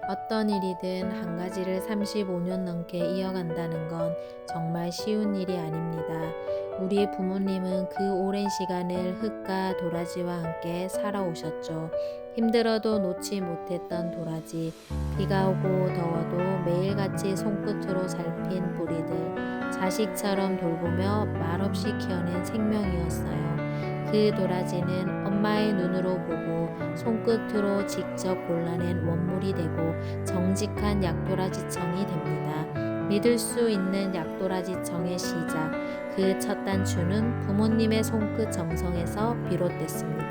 어떤 일이든 한 가지를 35년 넘게 이어간다는 건 정말 쉬운 일이 아닙니다. 우리 부모님은 그 오랜 시간을 흙과 도라지와 함께 살아오셨죠. 힘들어도 놓지 못했던 도라지, 비가 오고 더워도 매일같이 손끝으로 살핀 뿌리들, 자식처럼 돌보며 말없이 키워낸 생명이었어요. 그 도라지는 엄마의 눈으로 보고 손끝으로 직접 골라낸 원물이 되고 정직한 약도라지청이 됩니다. 믿을 수 있는 약도라지청의 시작, 그 첫 단추는 부모님의 손끝 정성에서 비롯됐습니다.